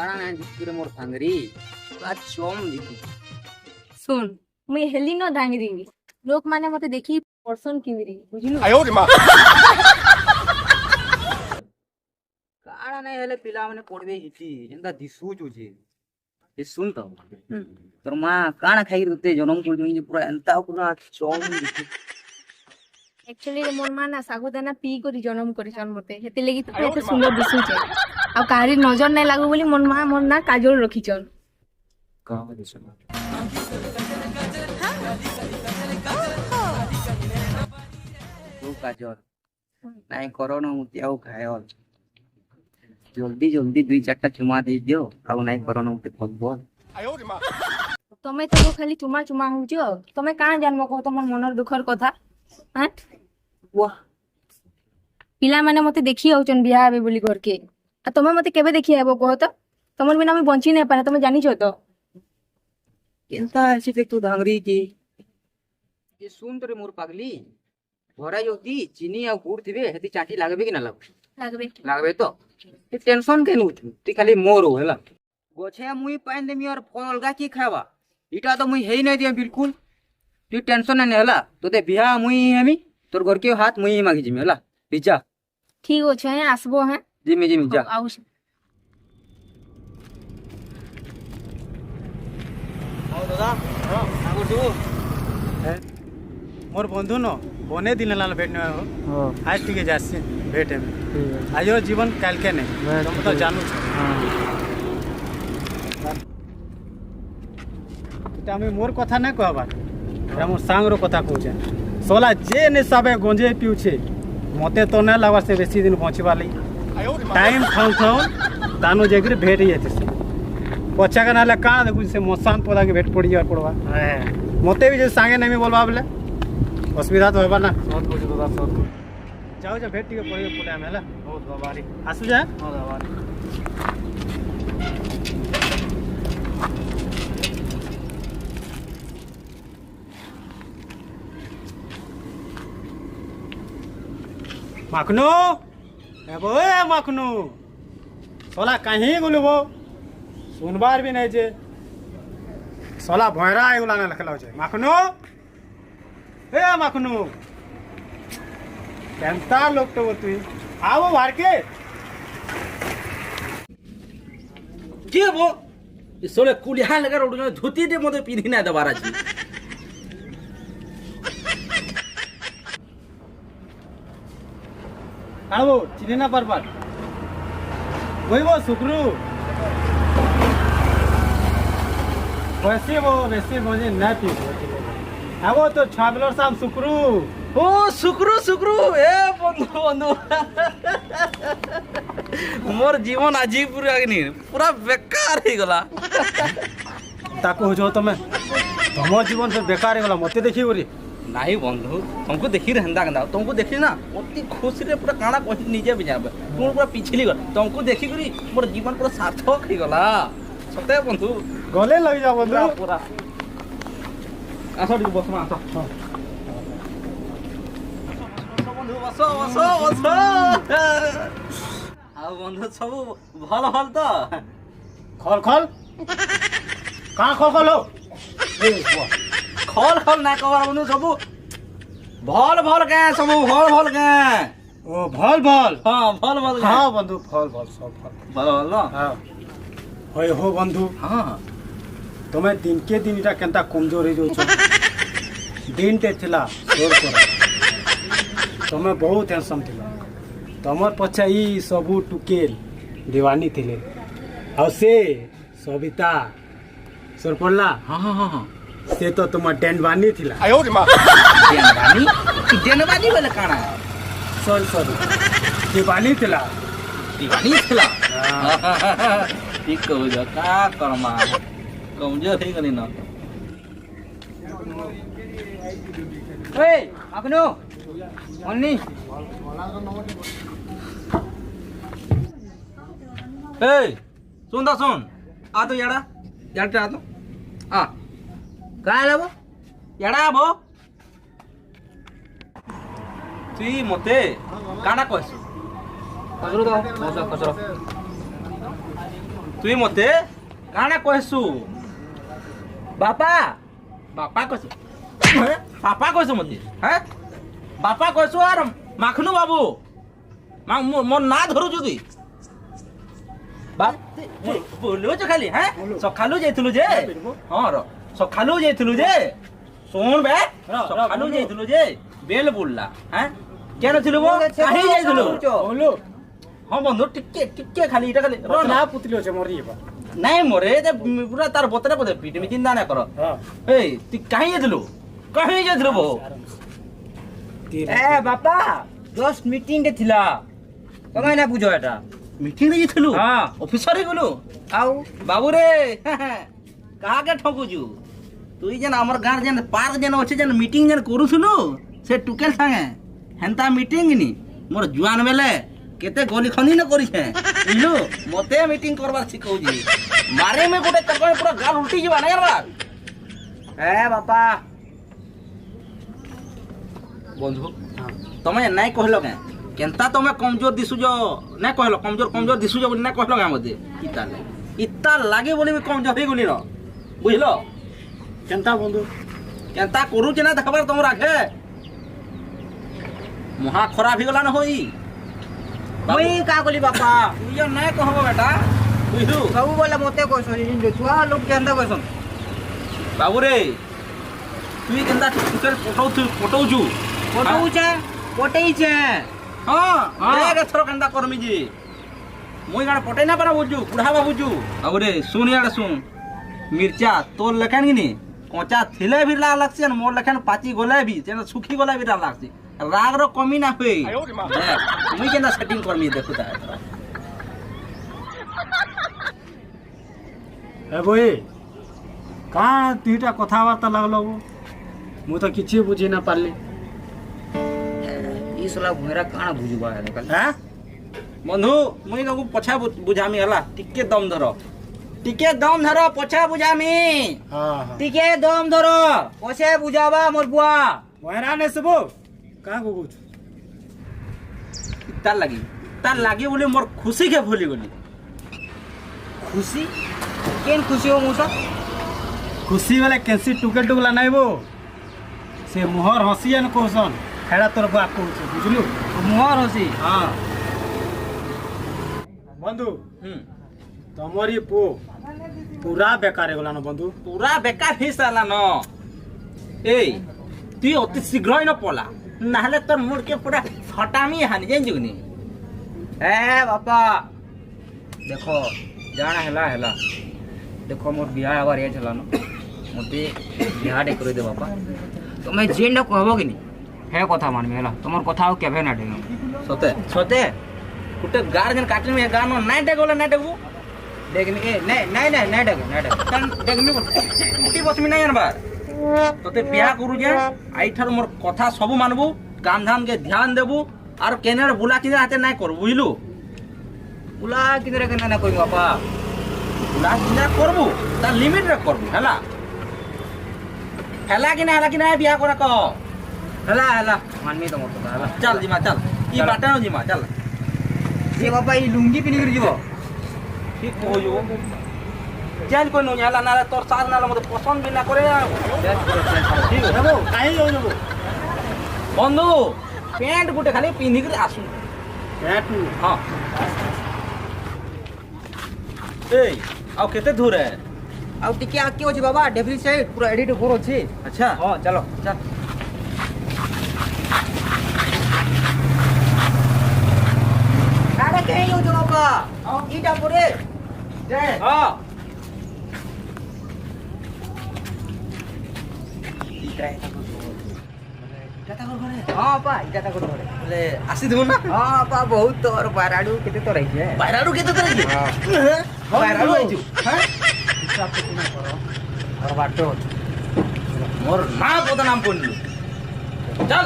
काना ना दिखरे मोर थांगरी आज चोम दिखी सुन मुई हेली न डांगरी लोक माने मते देखी पर्सन किमिरी बुझिलु काना ना हेले पिला माने पड़बे हिटी जेंदा दिसु जुजे ए सुन तो तोर मां काना खाई रुते जनम को जोई पूरा एंता पूरा चोम दिखी एक्चुअली मोर मां ना सागुदाना पी करी जन्म करिसन मते हेते लगी तो एते सुंदर दिसु छे आ कारी नजर नै लागु बोली मोर मां मोर ना काजल रखिचन का दिसु तू काजल नाइ करो न मुतियाऊ खायल जल्दी जल्दी दुई चारटा चुमा दे दियो आउ नाइ करो न मुते फल बोल तमे तो खाली चुमा चुमा होउछो तमे कान जानमो को तमर मनर दुखर कथा हैं वाह पिला माने मते देखि आउचन बियाह आबे बोली घर के आ तमे मते केबे देखि आबो कहो त तमर बिना मैं बंची नै पारे तमे जानि छ तो केनता ऐसे देख तू धांगरी की ये सुन तोरे मोर पागली भरा योती चीनी आ गुड़ थिबे हेती चाटी लागबे कि ना लागबे तो ते टेंशन केनु ती खाली मोर हो हला गोछे मुई पाइन देमी और फल अलगा की खावा इटा तो मुई हेई नै दिया बिल्कुल तू टेंशन नै हला तोते बियाह मुई हेमी तोर घर के हाथ मुई मागी जिमी हला पिजा ठीक हो छे आसबो हैं जिमी जा आउस आओ दादा हां आगो तू मोर बंधु न बने दिन लाल भेट न हो आज ठीक है जासे भेट है आज जीवन काल के नहीं तुम तो जानू छ ता मैं मोर कथा न कहबा एटा मोर सांग रो कथा कहू छे सोला जे ने सबे गंजे पिउ छे मते तो न लागवा से बेसी दिन पहुंचबा लई टाइम खाऊ खाऊ दानो जेगरे भेट ही जाते पछा का नाले का देखु से मसान पदा के भेट पड़ी जा पड़वा मते भी जे सांगे नहीं बोलबा बोले असुविधा तो होबा ना बहुत कुछ दादा सब जाओ जा भेट के पड़ी पुला में हला बहुत बाबारी आसु जा हां बाबारी मखनो ए मखनो सोला कहीं गुलबो सुनबार भी नहीं जे सोला भयरा आइला ना लखलाव छे मखनो ए मखनो केनता लोग तो तुई आओ बाहर के वो ये सोले कुलिहा लगा रोड में धोती दे मते पीधी ना दोबारा जी आओ चिने ना पर वही वो सुकरू वैसे मुझे ना पी अब तो छाबलर साहब सुकरू ओ सुकरू सुकरू ए बंधु बंधु मोर जीवन आजी पूरा बेकार ही गला ताको हो जो तमे तुम जीवन से बेकार ही गला मते देखी बोली नहीं बंधु तुमको देखी रहंदा गंदा तुमको देखी ना अति खुशी रे पूरा काना कहि निजे भी जाबे तुम पूरा पिछली गल तुमको देखी करी मोर जीवन पूरा सार्थक ही गला सते बंधु गले लग जा बंधु पूरा आसो डी बसमा आसो बंधु बसो बसो बसो आ बंधु सब भल भल तो खल खल कहाँ खल खल हो खल खल ना कवर बंधु सब भल भल के सब भल भल के ओ भल भल हां भल भल हाँ बंधु भल भल सब भल भल भल ना हाँ होय हो बंधु हां तुम्हें दिन के दिन इटा केनता कमजोर हो जाउछ दिन ते थिला सोर कर तुम्हें बहुत टेंशन थिला तमर पछा ई सबु टुकेल दीवानी थिले आ से सविता सोर पड़ला हां हां हां से तो तुम डेनवानी थिला डेनवानी वाला काना सॉरी दीवानी थिला दीवानी थिला ठीक हो जा का करमा कमजोर ही गनी ना ए अपनो अन्नी ए सुन आ तो याड़ा आ तो आ काय लाबो याड़ा आबो तुई मते काना कहसु कचरो दो कचरो তুই মতে কাଣା কইছু বাপা বাপা কইছু বাপা কইছু মতে হ্যাঁ বাপা কইছু আর মাখনু বাবু মোর না ধরুছু তুই বাপ বলুছ খালি হ্যাঁ সকালু যাইଥିଲୁ যে ହଁ ର ସକାଳୁ ଯାଇଥିଲୁ ଯେ ଶୁଣ ବେ ସକାଳୁ ଯାଇଥିଲୁ ଯେ ବେଲ ବୁଡଲା হ্যাঁ কেন ছিল গো কাহি ଯାଇଥିଲୁ बोलो ହଁ ବନ୍ଧୁ ଟିକେ ଟିକେ ଖାଲି ଏଟା ଖାଲି ର ना पुतली होचे मरी बा ନାଇଁ ମରେ ପୁରା ତାର ବତରେ ବତେ ପିଟ ମି ଚିନ୍ତା ନା କର हां ଏଇ ତୁ କାହିଁ ଯାଇଥିଲୁ କାହିଁ ଯାଇଥିଲୁ ବୋ ଏ ବାପା ଜଷ୍ଟ ମିଟିଂ ଟେ ଥିଲା ତମେ ନା ବୁଝ ଏଟା ମିଟିଂ ରେ ଯାଇଥିଲୁ ହଁ ଅଫିସର ରେ ଗଲୁ ଆଉ ବାବୁ ରେ କାହାକେ ଠକୁଛୁ তুই যেন আমার গাঁ যেন পার্ক যেন আছে যেন মিটিং যেন করুছুলু সে টুকেল সাঙ্গে হেন্তা মিটিং নি মোর জুয়ান বেলে কেতে গলি খনি ন করিছে বুঝলু মতে মিটিং করবার শিখাউছি মারে মে গোটে তখন পুরো গাল উল্টি যাবা না ইয়ার এ বাপা বন্ধু তুমি নাই কহিল কে কেনতা তুমি কমজোর দিশুছ না কহিল কমজোর কমজোর দিশুছ বলি না কহিল কে মতে ইতা লাগে বলি কমজোর হয়ে গলি ন বুঝল केनता बंधु কেনতা করুছে না দেখবার তোমার আগে মহা খরাপ হয়ে গলা না হই মুই কা কলি বাপা তুই যে নাই কহব বেটা বুঝলু ସବୁ ବୋଲେ ମତେ କହିସନ୍ ଛୁଆ ଲୋକ କେନ୍ତା କହିସନ୍ বাবু রে তুই কেনতা টুকেল পটাউছু ପଟଉଛେ ପଟେଇଛେ হ্যাঁ হ্যাঁ। দেখ এথর কেনতা করমি জি মুই গাড় পটাই না পারা বুঝু বুড়া বাবুজু বাবু রে শুন ইয়াড় শুন মির্চা তোর লেখান কিনি কঁচা থিলে भी लाग লাগছে আর মোর লেখান পাচি গলে भी যেন শুকি গলে भी লাগছে রাগ র কমি না হই দেখ মুই কেনতা সেটিং করমি দেখু তা ए बोई का दुईटा कथाबार्ता लागलो मु तो किछि बुझी ना पारली ଇ ସଲା ଭୁଇଁରା କାଣା ବୁଝିବା ହେଲେ କାଲି हैं বন্ধু মুই কাকু পছা বুঝামি হলা টিকে দম ধর টিকে দম ধর পছা বুঝামি हां हां ଟିକେ ଦମ ଧର ପଛେ ବୁଝାବା ମୋର ବୁଆ वहरा ने सबो का को कुछ তার লাগি বলে মোর খুশি কে ভুলি গলি ଖୁସି କେନ୍ ଖୁସି हो ମଉସା खुशी वाले कैंसी टुके टुकला नहीं बो से मोहर हसियन कोसन हेड़ा तोर बा कहूछ बुझलु ମୁହଁର ହସି हां बंधु হুম तमरी पो पूरा बेकार गला न बंधु পুরা বেকার হয়ে সালা ন এই তুই অতি শীঘ্রই ন পলা নাহলে তোর মুড়কে পুরা ফটামি হানি জানিছুনি ଏ ବାପା ଦେଖ ଜାଣା ହେଲା ହେଲା ଦେଖ ମୋର ବିହା ହେବାର ଏଜ୍ ହେଲା ନ ମୋତେ ବିହାଟେ କରିଦେ ବାପା ତମେ ଯେନ୍ଟା କହିବ କି ନି ହେ କଥା ମାନିବି ହେଲା ତମର କଥା ଆଉ କେବେ ନା ଡେଗ সতে ସତେ গোটে গার যেন কাটিনি এ গান নাই ডেগলে নাই ডেগু দেখমি এ ନାଇଁ ନାଇଁ ନାଇଁ ନାଇଁ ଡେଗ ନାଇଁ ଡେଗ কারণ ডেগমি উঠি বসমি নাই আনবার তোতে বিয়া করু যে আইঠার মোর কথা সবু মানবু কাম ধাম কে ধ্যান দেবু আর কেনের বুলা কিনে হাতে নাই করবু বুঝলু বুলা কিদরে কেন না কইম বাপা বুলা কিনা করবু তার লিমিট রে করবু হেলা হেলা কিনা বিয়া করা কহ ହେଲା ହେଲା ମାନିବି ତମର କଥା ହେଲା চল জিমা চল ই বাটানো জিমা চল ସେ ବାପା ଏଇ ଲୁଙ୍ଗି ପିନ୍ଧିକିରି ଯିବ ঠিক কইও চেঞ্জ কই নই হেলা না তোর সাজ না মতে পছন্দ বি না করে ठीक है बो काहे जाऊ जबो বন্ধু প্যান্ট গুটে খালি পিন্ধিকি আসু बैठ হ্যাঁ এই ଆଉ କେତେ ଦୂର है ଆଉ ଟିକେ ଆଗକେ ଅଛି ବାବା ଡେଭଲି ସାଇଡ୍ ପୁରା ଏଡିଟ ଘର ଅଛି अच्छा ହଁ ଚାଲ चल ଆରେ କେହି ଯାଉଛ ବାପା ଆଉ ଇଟା ପରେ ହଁ ହଁ ବାପା ଇଟା ତାକୁ ଧରେ ବୋଲେ ଆସିଥିବୁ ନା ହଁ ବାପା ବହୁତ ତୋର ବାରାଡୁ କେତେ ତୋର ହେଇଛି ବାଇରାଡୁ କେତେ ତୋର ହେଇଛି ବାଇରାଡୁ ହେଇଛୁ ମୋର ବାଟ ଅଛି ମୋର ନା ବଦନାମ ପଡିଲୁ ଚାଲ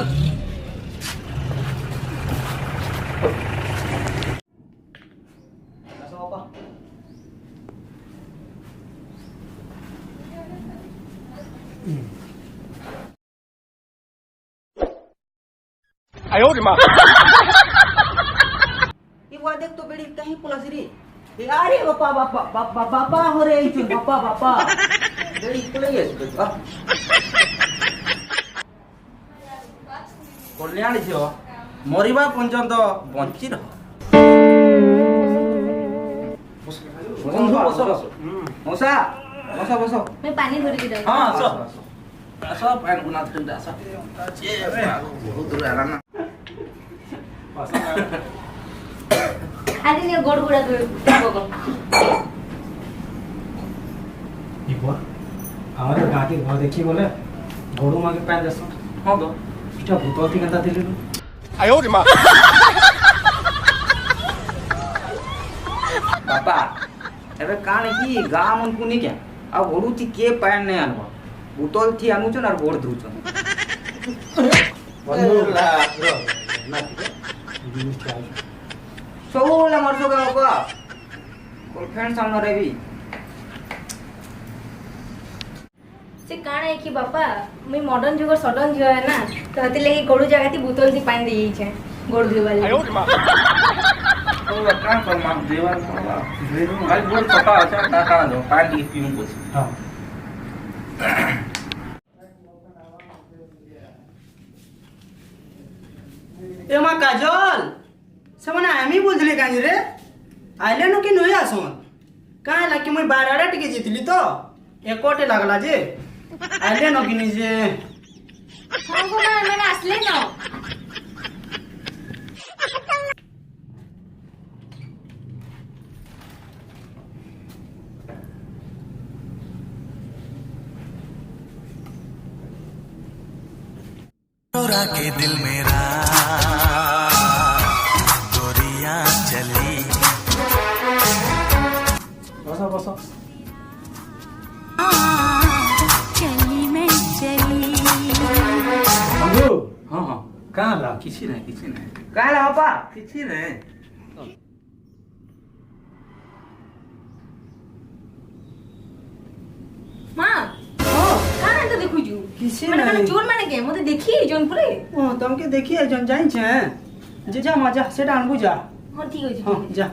ये बुआ देख तो बेड़ी कहीं पुलस रे अरे बापा बापा बापा बापा हो रे बापा बापा କଲ୍ୟାଣ ଝିଅ ମରିବା ପର୍ଯ୍ୟନ୍ତ ବଞ୍ଚି ରହ। ବସ ବସ ମଉସା ବସ ବସ मैं पानी भर के जाऊँ ହଁ ଆସ ଆସ ପାଣି ଗୁନା ତୁମେ ଆସ ବହୁତ ଦୂର ହେଲା ନା। खाली नहीं गोड़ गुड़ा तो আমার গাঁকে ঘর দেখি বলে গরু মাকে প্যান দেশ ହଁ ତ এটা ভূততি কেনতা দিলি ବାପା ଏବେ କାଣ କି ଗାଁ ମନକୁ ନି କେଁ ଆଉ ଘୋଡୁଥି କିଏ ପାଏନ୍ ନାଇଁ ଆନବ ବୋତଲ ଥି ଆନୁଛନ୍ ଆଉ ଗୋଡ ଧଉଛନ୍ ସବୁବେଳେ ମର୍ଷ କେ ବାପା गर्लफ्रेंड सामने भी से काण है कि बापा मैं मॉडर्न जुग सडन जो है ना तो हती लगी गोड़ू जगह थी बोतल से पानी दी छे गोड़ धोवा ले का कर मा देवार पड़वा आज बहुत छोटा अच्छा काका जो पानी पीऊं कुछ हां ए मा काजल ସେମାନେ ଆମେ ବୋଲଥିଲେ କାହିଁ ରେ ଆଇଲେ ନ କି ନଇ ଆସନ୍ କାଁ ହେଲା କି ମୁଇଁ ବାରାଡା ଟିକେ ଯାଇଥିଲି ତ ଏକଟେ ଲାଗଲା ଯେ ଆଇଲେ ନ କି ନିଜେ हां को ना मैंने असले न गोरा के दिल मेरा गोरिया चली বস বস चली मैं चली বন্ধু ହଁ ହଁ কাঁ লা କିଛି ନାହିଁ କିଛି ନାହିଁ कहाँ ला बापा କିଛି ନାହିଁ मां काण तो देखु जू किसी मैंने नहीं। चोर माने के मते देखी जोन पुरे ଓ ତମକେ ଦେଖି ଆଇଛନ୍ ଜାଣିଛେ ଯେ ଯା ମଜା ସେଟା ଆଣବୁ ଯା हां ठीक हो ହଁ जी ଯା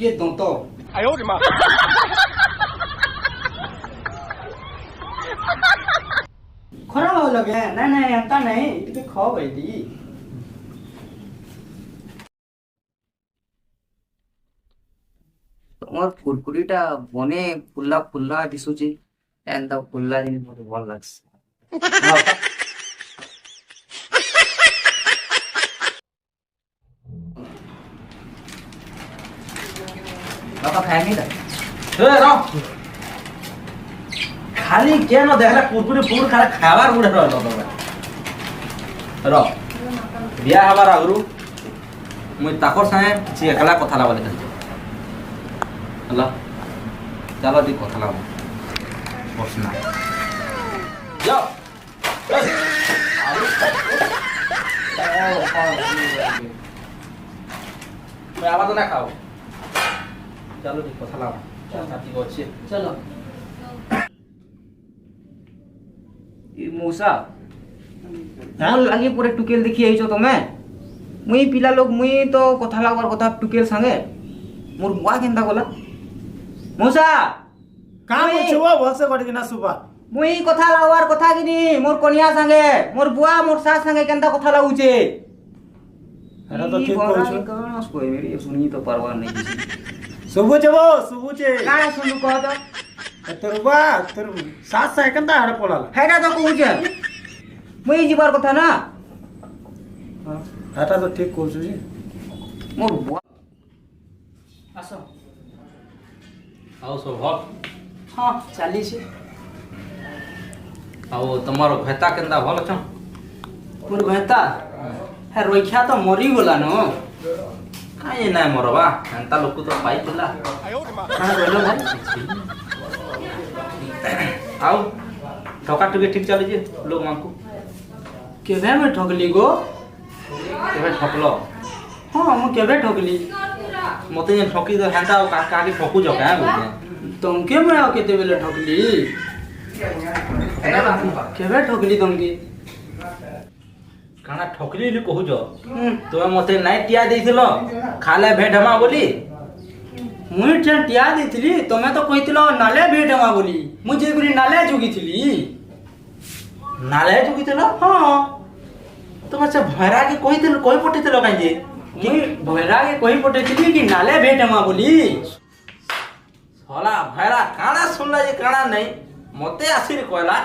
ये दंतो ଖରାପ ହବ ଲଗେ ନାଇଁ ନାଇଁ ଏନ୍ତା ନାଇଁ ଟିକେ ଖ କହିଲି তোমার কুরকুরিটা বনে ফুল্লা ফুল্লা দিশুছি এন্তা ফুল্লা জিনিস মতে ভাল লাগছে বাবা খাইনি তা ଏ ରହ ଖାଲି କେନ ଦେଖଲା କୁରକୁରି ଫୁଡ ଖାଲି ଖାଇବାର ଗୁଡେ ରହିଲ ତମେ ରହ ବିয়া ହେବାର ଆଗରୁ ମୁଇଁ ତାକର ସାଙ୍ଗେ ସେ ଏକଲା କଥା ଲାଗ ଦେଖି ହେଲା ଚାଲ ଟିକେ କଥା ଲାଗ ବସନା ଯାଅ ଆବାଜ ନା ଖାଅ ଚାଲ ଟିକେ କଥା ଲାଗ ଟିକେ ଅଛି ଚଲ মৌসা ভাল লাগি পরে টুকেল দেখি আইছো তুমি মুই পিলা লোক মুই তো কথা লাগবার কথা টুকেল সঙ্গে মোর বুয়া কেনতা গলা মৌসা কাঁ ওই। করছো বলছে কটি না সুবা মুই কথা লাগবার কথা কিনি মোর কনিয়া সঙ্গে মোর বুয়া মোর শাশ সঙ্গে কেনতা কথা লাগুছে এটা তো ঠিক কইছো কোন কই মেরি শুনি তো পারবার নাই কিছু শুভুছে বো শুভুছে কাঁ শুনু কহ তো তোর বা তোর সাত সাই কেনতা হাড়ে পড়ালা হেটা তো কহুছে মুই ଯିବାର কথা না এটা তো ঠিক কইছো জি মোর বুয়া আস ଆଉ ସବୁ ଭଲ ହଁ ଚାଲିଛି ଆଉ ତମର ଭେତା କେନ୍ତା ଭଲ ଅଛ ମୋର ଭେତା ହେ ରକ୍ଷା ତ ମରିଗଲା ନ କାଇଁ ନାଇଁ ମରବା ଏନ୍ତା ଲୋକ ତ ପାଇଥିଲା କାଁ କହିଲ ଭାଇ ଆଉ ଠକା ଟୁକି ଠିକ ଚାଲିଛି ଲୋକମାନଙ୍କୁ କେବେ ମୁଁ ଠକଲି ଗୋ କେବେ ଠକଲ ହଁ ମୁଁ କେବେ ଠକଲି मते जे ठकी तो हेंता का के ठकु जो का बोले तुमके मैं आओ केते बेले ठकली केबे ठकली तुमके काना ठकली li कहू जो तो मते नाइ टिया देइथिलो खाले भेट हमा बोली मुई ट्रेन टिया देथिली तमे तो कहितलो नाले भेट हमा बोली मु जे गुरी नाले जोगिथिली नाले जुगिथिलो हां तुम से भरा के कहिथिलो कोई पठिथिलो काई जे मुई भैरा के कहि पटेथिली कि नाले भेट हमा बोली होला भरा काना सुनला जे काना नहीं मते आसिर कहला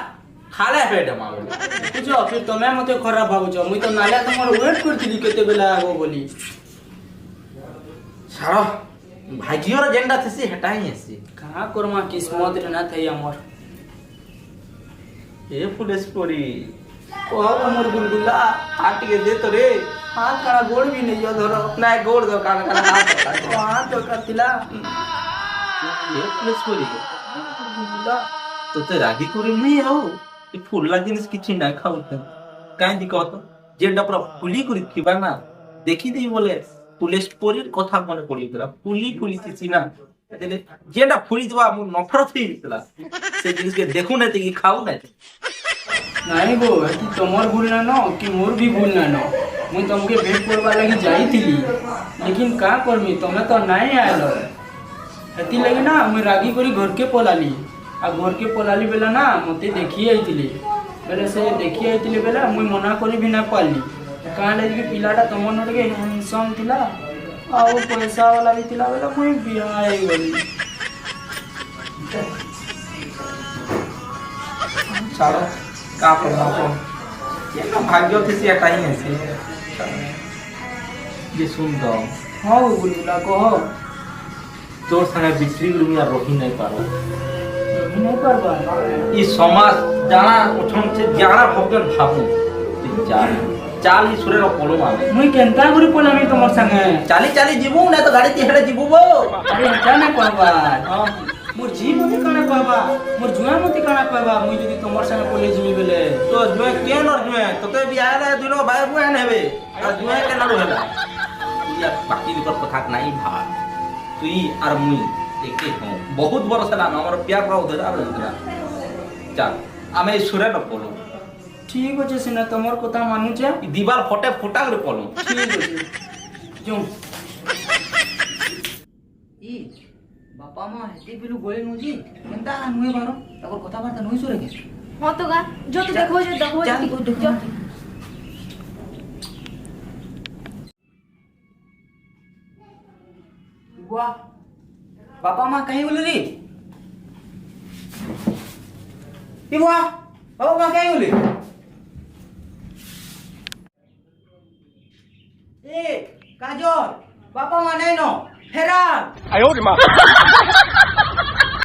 खाले भेट हमा बोली बुझो फिर तमे मते खराब भाबुछ मुई तो नाले तमर वेट करथिली केते बेला आगो बोली छाड़ो भाग्यर जेंडा थसी हटा ही हसी कहां करमा किस्मत रे ना थई हमर ए फुलेस पोरी ओ हमर गुलगुला हाथ के दे तो रे हाथ काला गोड़ भी नहीं यो धरो ना गोड़ दो काना काना हाथ हाथ तो कतिला ए फुलेस पोरी गुलगुला तो ते रागी कोरी नहीं हो ए फुल्ला जिनिस किछि ना खाऊ काई दि कहत जेंडा पूरा फुली करी थिबा ना देखि देई बोले पुलिस पोरीर कथा मने पड़ितला फुली फुली थिसी ना देले जेंडा फुली दवा मु नफरत हितला से जिनिस के देखु ना कि खाऊ ना नहीं गो कि तमर भूल ना नो कि मोर भी भूल ना नो मुई तुमके भेट करबा लगी जाईथिली लेकिन का करमी तमे तो नहीं आलो हेती लगी ना मुई रागी करी घर के पलाली आ घर के पलाली बेला ना मते देखि आइथिली बेले से देखि आइथिली बेला मुई मना करी भी ना पाली का ले कि पिलाटा तमर नट के हैंडसम थिला आ वो पैसा वाला भी थिला बेला मुई बियाह आई गली छाड़ो का करना को ये ना भाग्य थसी हटा ही हसी ये सुन दो हां बुलबुला कहो तोर संगे बिछड़ी दुनिया रोही नहीं पारो नहीं करबा ई समाज जाना उठन से जाना भक्तन भाबू चाल चाल ई सुरे रो पोलो माने मुई केनता गुरी पोलामी तमर संगे चाली चाली जीवू ना तो गाड़ी ते हेडे जीवू बो अरे हटा ना कहबा मोर जीव मते काना कहबा मोर जुआ मते काना कहबा मुई जदी तमर संगे पोले जीवी बेले तो जुए केन और जुए तते बियाह रे दुनो भाई बुआ नेबे आ जुए के ना रहला या बाकी दिकर कथा नहीं भा तुई और मुई एके हो बहुत बरस ना हमर प्यार रा उधर आ चल आमे सुरे न पोलो ठीक होचे सिना तमर कथा मानु छे ई दीवार फटे फुटा करे पोलो ठीक होचे जो ई बापा मां हेती बिलु गोले नुजी केनता नुई बारो तकर कथा बार्ता नुई सुरे के हाँ तो गा जो तो देखो जो चल तो देखो जो वाह बापा मां कहीं बोले रे ई वाह बापा मां कहीं बोले ए काजल बापा मां नहीं नो हेरा